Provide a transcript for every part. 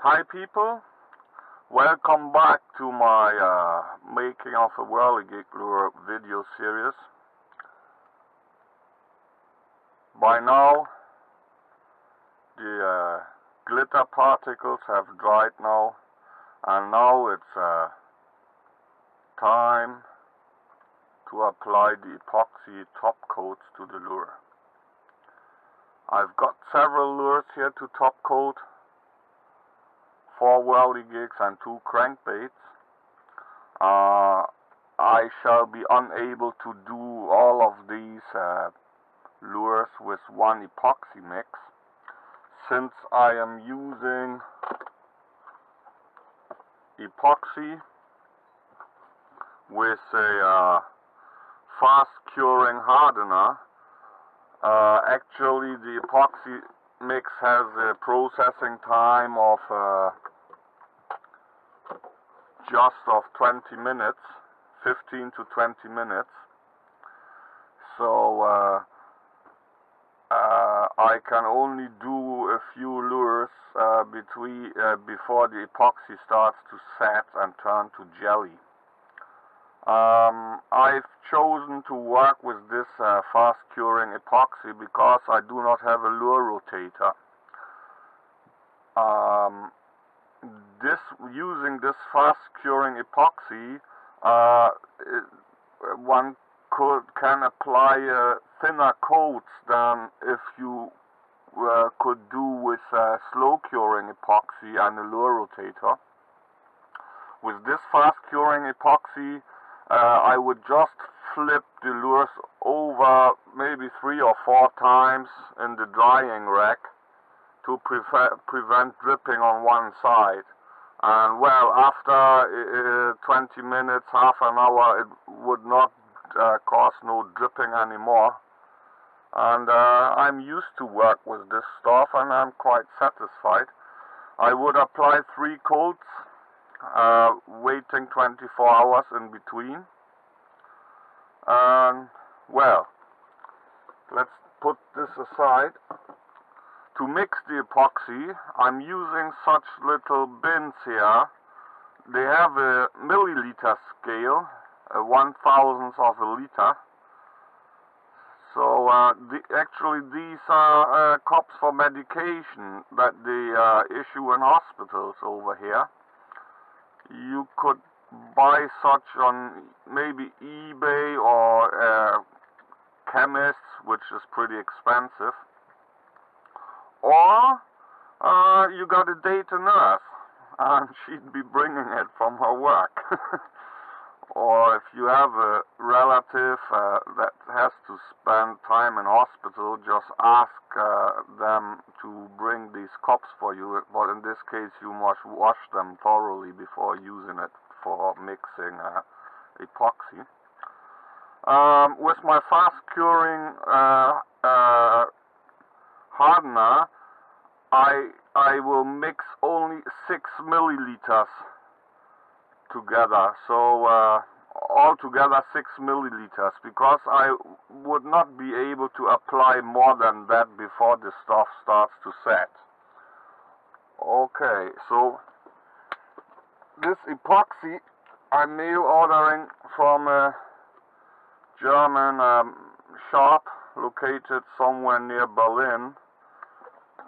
Hi people, welcome back to my making of a Whirligig lure video series. By now the glitter particles have dried now, and now it's time to apply the epoxy top coats to the lure. I've got several lures here to top coat, 4 whirligigs and 2 crankbaits. I shall be unable to do all of these lures with one epoxy mix, since I am using epoxy with a fast curing hardener. Actually, the epoxy mix has a processing time of just 20 minutes, 15 to 20 minutes. So I can only do a few lures before the epoxy starts to set and turn to jelly. I've chosen to work with this fast curing epoxy because I do not have a lure rotator. Using this fast curing epoxy, one can apply thinner coats than if you could do with slow curing epoxy and a lure rotator. With this fast curing epoxy, I would just flip the lures over maybe 3 or 4 times in the drying rack to prevent dripping on one side. And well, after 20 minutes, half an hour, it would not cause no dripping anymore. And I'm used to work with this stuff, and I'm quite satisfied. I would apply 3 coats, waiting 24 hours in between. And well, let's put this aside. To mix the epoxy, I'm using such little bins here. They have a milliliter scale, 1/1000th of a liter. So actually these are cups for medication that they issue in hospitals over here. You could buy such on maybe eBay or chemists, which is pretty expensive. Or you got a date nurse, and she'd be bringing it from her work. Or if you have a relative that has to spend time in hospital, just ask them to bring these cups for you. But in this case, you must wash them thoroughly before using it for mixing epoxy. With my fast curing hardener, I will mix only 6 milliliters together, so altogether 6 milliliters, because I would not be able to apply more than that before the stuff starts to set. Okay, so this epoxy I'm mail ordering from a German shop located somewhere near Berlin,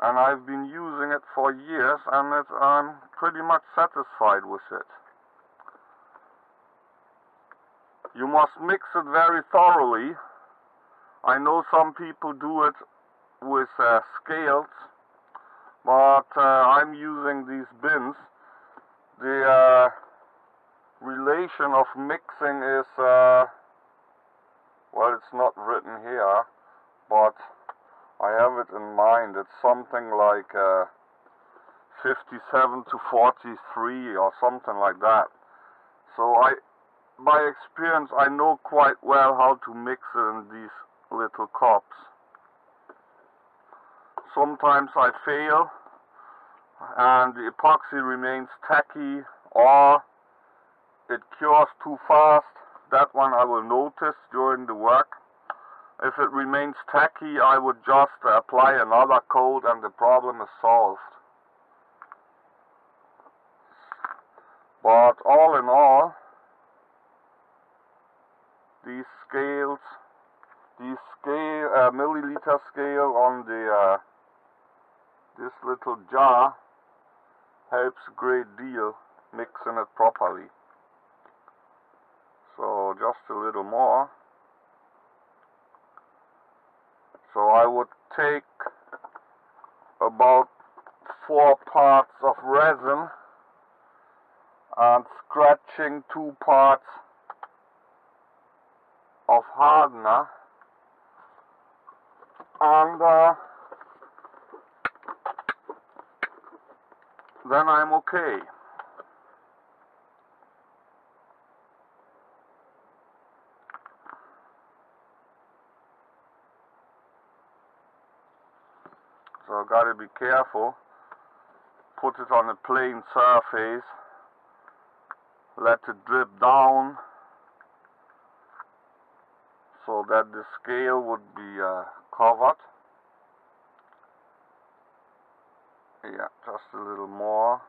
and I've been using it for years, and I'm pretty much satisfied with it. You must mix it very thoroughly. I know some people do it with scales, but I'm using these bins. The relation of mixing is, well, it's not written here, but I have it in mind. It's something like 57 to 43 or something like that. So by experience, I know quite well how to mix it in these little cups. Sometimes I fail, and the epoxy remains tacky, or it cures too fast. That one I will notice during the work. If it remains tacky, I would just apply another coat and the problem is solved. But all in all, these scales, milliliter scale on the this little jar helps a great deal mixing it properly. So just a little more. So I would take about 4 parts of resin and scratching 2 parts of hardener, and then I'm okay. So I gotta be careful. Put it on a plain surface, let it drip down so that the scale would be covered. Yeah, just a little more.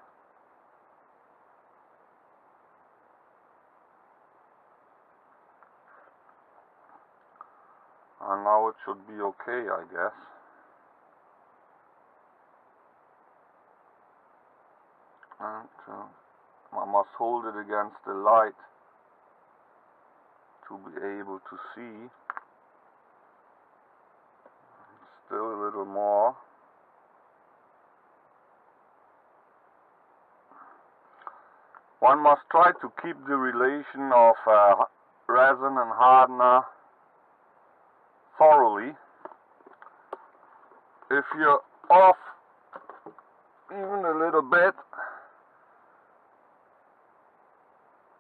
And now it should be okay, I guess. And I must hold it against the light to be able to see. Still a little more. One must try to keep the relation of resin and hardener thoroughly. If you're off even a little bit,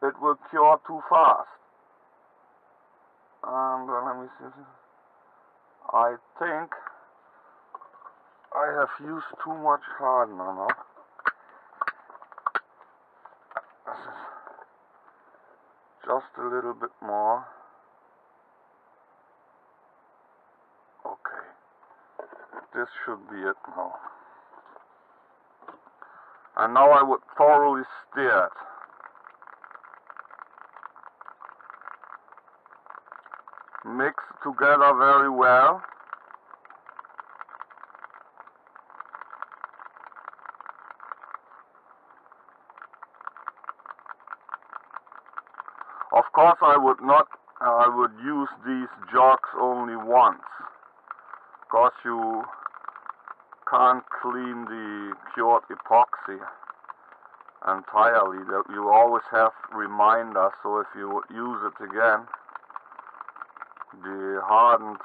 it will cure too fast. And let me see. I think I have used too much hardener now. Just a little bit more. Okay. This should be it now. And now I would thoroughly stir it. Mix together very well. Of course I would use these jugs only once, because you can't clean the cured epoxy entirely. You always have reminders, so if you would use it again, the hardened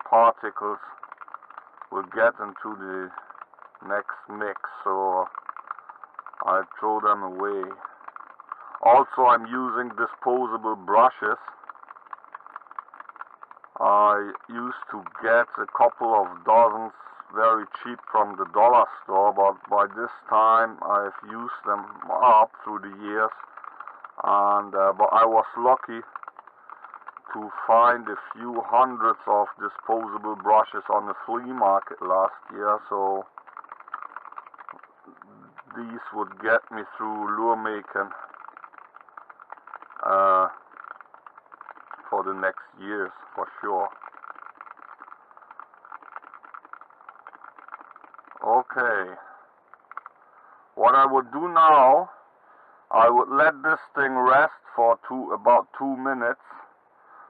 particles will get into the next mix, so I throw them away. Also, I'm using disposable brushes. I used to get a couple of dozens very cheap from the dollar store, but by this time I've used them up through the years, and but I was lucky to find a few hundreds of disposable brushes on the flea market last year, so these would get me through lure making for the next years, for sure. Okay, what I would do now, I would let this thing rest for about 2 minutes,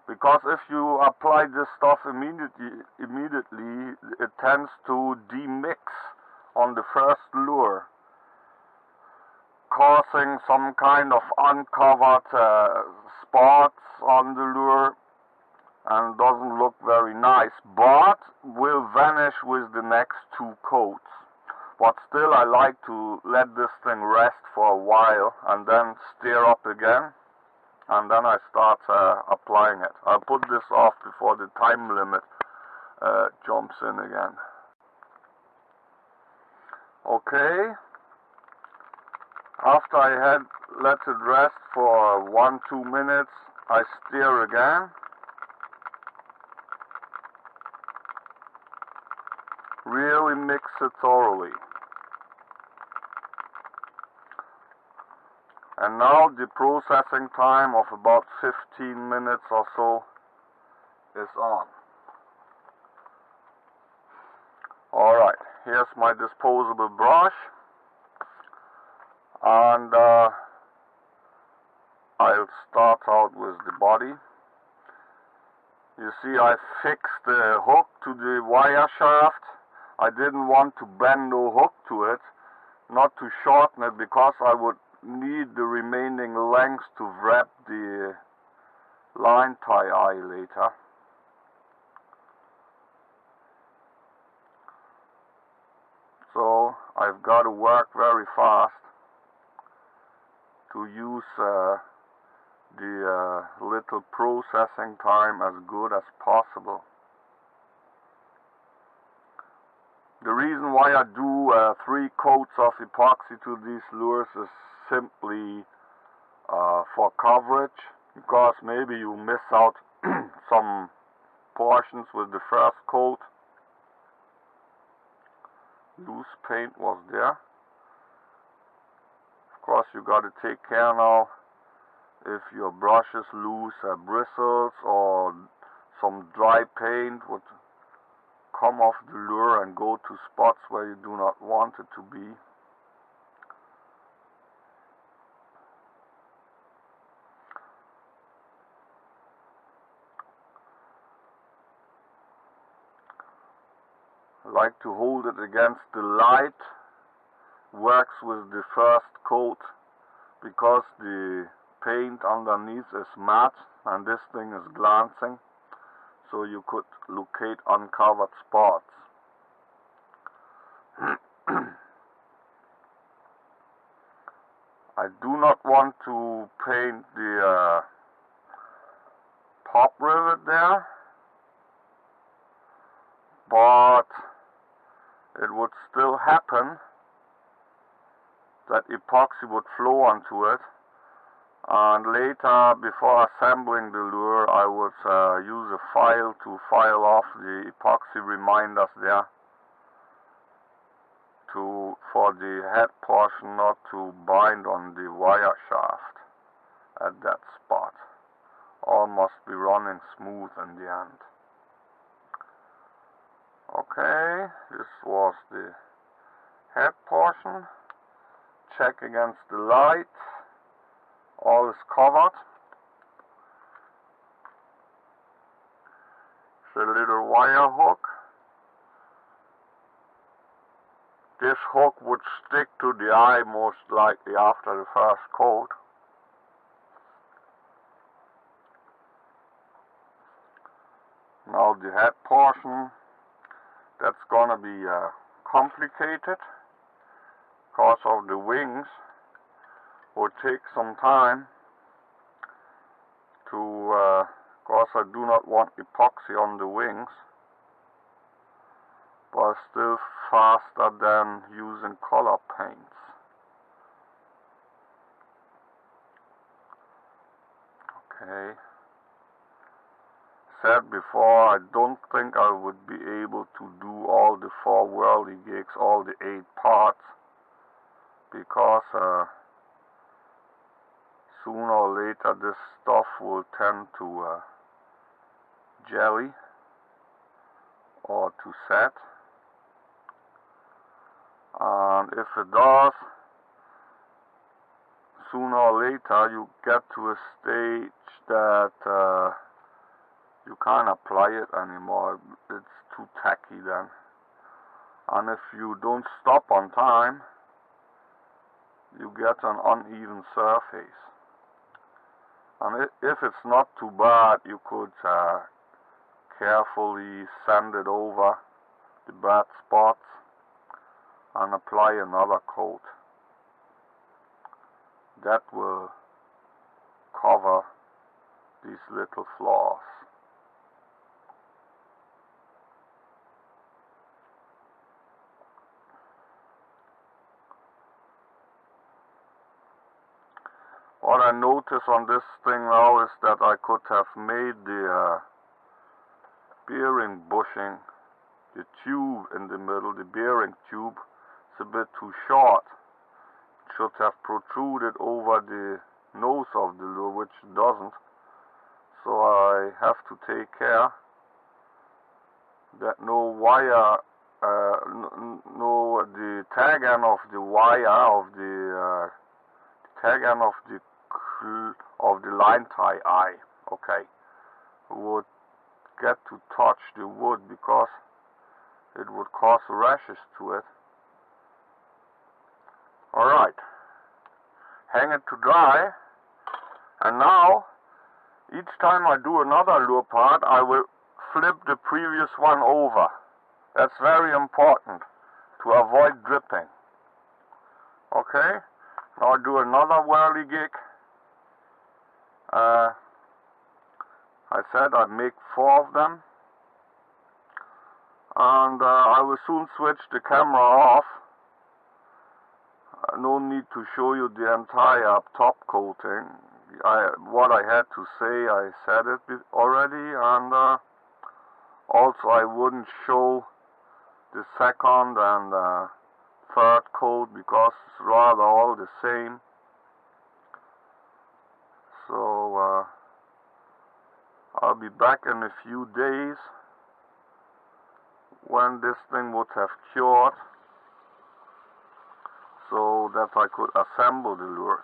because if you apply this stuff immediately, it tends to demix on the first lure, causing some kind of uncovered spots on the lure, and doesn't look very nice, but will vanish with the next 2 coats. But still, I like to let this thing rest for a while and then stir up again, and then I start applying it. I'll put this off before the time limit jumps in again. Okay, after I had let it rest for 1-2 minutes, I stir again. Really mix it thoroughly. And now the processing time of about 15 minutes or so is on. Alright, here's my disposable brush, and I'll start out with the body. You see, I fixed the hook to the wire shaft. I didn't want to bend no hook to it, not to shorten it, because I would need the remaining length to wrap the line tie eye later. So I've got to work very fast to use the little processing time as good as possible. The reason why I do 3 coats of epoxy to these lures is simply for coverage, because maybe you miss out some portions with the first coat. Loose paint was there. Of course, you got to take care now if your brushes lose bristles or some dry paint would come off the lure and go to spots where you do not want it to be. I like to hold it against the light, works with the first coat, because the paint underneath is matte and this thing is glancing, so you could locate uncovered spots. I do not want to paint the pop rivet there, but it would still happen that epoxy would flow onto it, and later, before assembling the lure, I would use a file to file off the epoxy reminders there for the head portion not to bind on the wire shaft at that spot. All must be running smooth in the end. Okay, this was the head portion. Check against the light. All is covered. It's a little wire hook. This hook would stick to the eye most likely after the first coat. Now the head portion, that's gonna be complicated because of the wings. Would take some time to, because I do not want epoxy on the wings, but still faster than using color paints. Okay. Said before, I don't think I would be able to do all the 4 whirligigs, all the 8 parts, because sooner or later this stuff will tend to jelly or to set, and if it does, sooner or later you get to a stage that you can't apply it anymore. It's too tacky then, and if you don't stop on time, you get an uneven surface. And if it's not too bad, you could carefully sand it over the bad spots and apply another coat. That will cover these little flaws. What I notice on this thing now is that I could have made the bearing bushing, the tube in the middle, the bearing tube, is a bit too short. should have protruded over the nose of the lure, which it doesn't. So I have to take care that no wire, the tag end of the wire of the tag end of the line tie eye, okay, would get to touch the wood, because it would cause rashes to it. Alright, hang it to dry, and now each time I do another lure part, I will flip the previous one over. That's very important to avoid dripping. Okay, now I do another whirligig. I said I'd make 4 of them, and I will soon switch the camera off. No need to show you the entire top coating. What I had to say, I said it already, and also I wouldn't show the second and third coat, because it's rather all the same. So I'll be back in a few days when this thing would have cured, so that I could assemble the lures.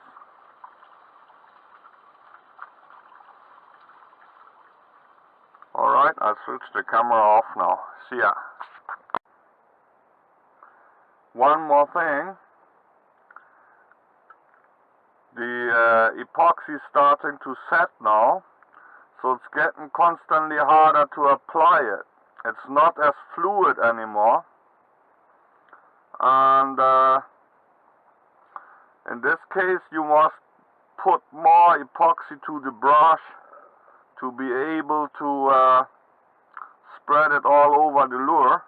Alright, I'll switch the camera off now. See ya. One more thing. The epoxy is starting to set now, so it's getting constantly harder to apply it. It's not as fluid anymore, and in this case you must put more epoxy to the brush to be able to spread it all over the lure.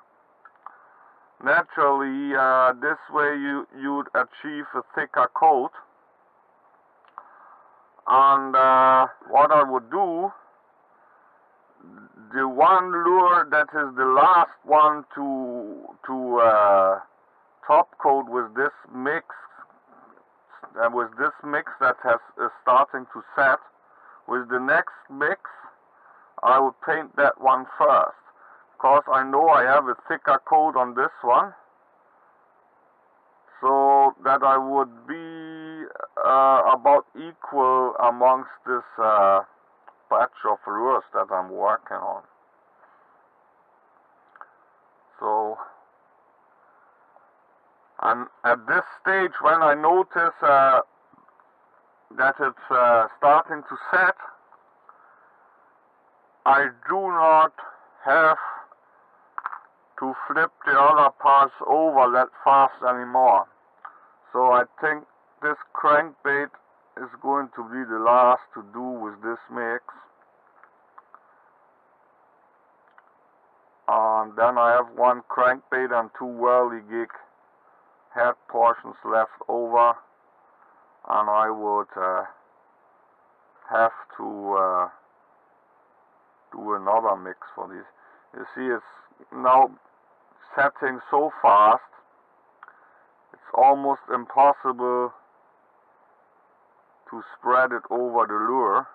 Naturally, this way you'd achieve a thicker coat. And what I would do, the one lure that is the last one to top coat with this mix, that is starting to set, with the next mix, I would paint that one first, because I know I have a thicker coat on this one, so that I would be about equal amongst this batch of lures that I'm working on. So, and at this stage, when I notice that it's starting to set, I do not have to flip the other parts over that fast anymore. So I think this crankbait is going to be the last to do with this mix. And then I have 1 crankbait and 2 whirligig head portions left over, and I would have to do another mix for this. You see, it's now setting so fast, it's almost impossible to spread it over the lure.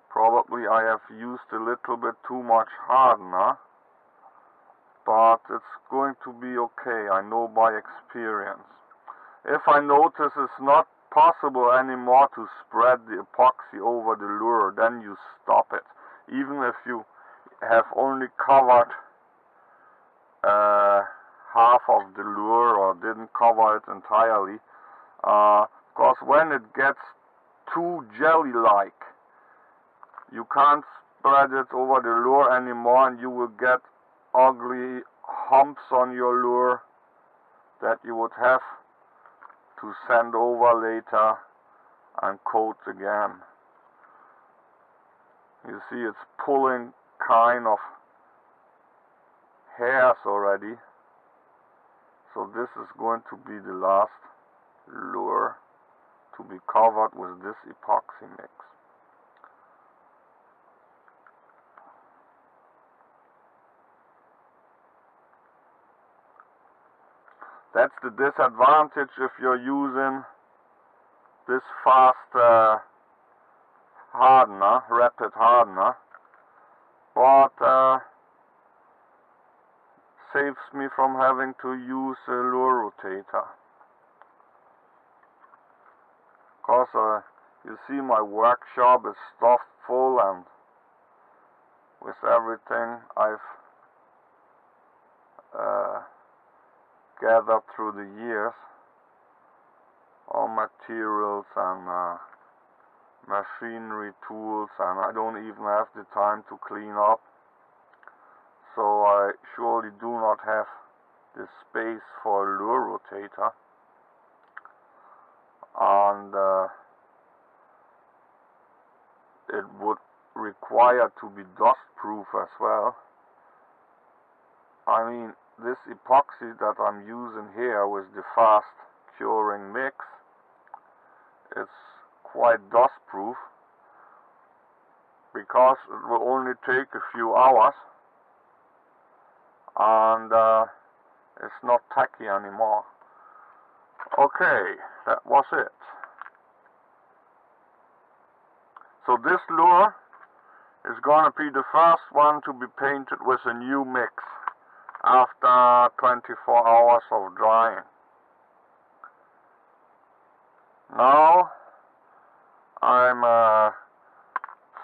Probably I have used a little bit too much hardener, but it's going to be okay, I know by experience. If I notice it's not possible anymore to spread the epoxy over the lure, then you stop it. Even if you have only covered half of the lure or didn't cover it entirely, because when it gets too jelly-like, you can't spread it over the lure anymore, and you will get ugly humps on your lure that you would have to sand over later and coat again. You see, it's pulling kind of hairs already. So this is going to be the last lure to be covered with this epoxy mix. That's the disadvantage if you're using this fast hardener, rapid hardener, but saves me from having to use a lure rotator. Because you see my workshop is stuffed full, and with everything I've gathered through the years, all materials and machinery, tools, and I don't even have the time to clean up. So I surely do not have the space for a lure rotator, and it would require to be dust proof as well. I mean, this epoxy that I'm using here with the fast curing mix, it's quite dust proof because it will only take a few hours, and it's not tacky anymore. Okay, that was it. So this lure is going to be the first one to be painted with a new mix after 24 hours of drying. Now I'm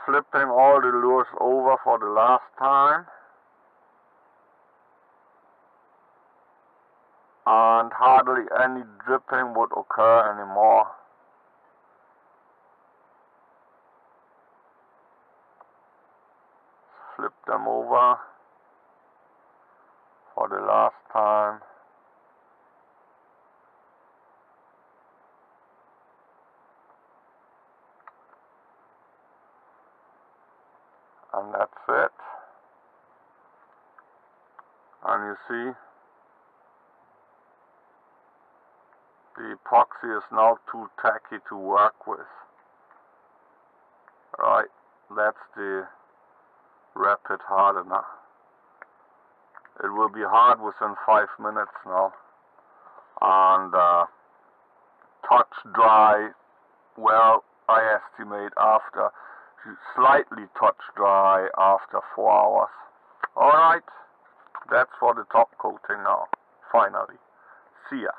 flipping all the lures over for the last time, and hardly any dripping would occur anymore. Flip them over for the last time. And that's it. And you see, the epoxy is now too tacky to work with. Right, that's the rapid hardener. It will be hard within 5 minutes now, and touch dry, well, I estimate after, slightly touch dry after 4 hours. Alright, that's for the top coating now, finally. See ya.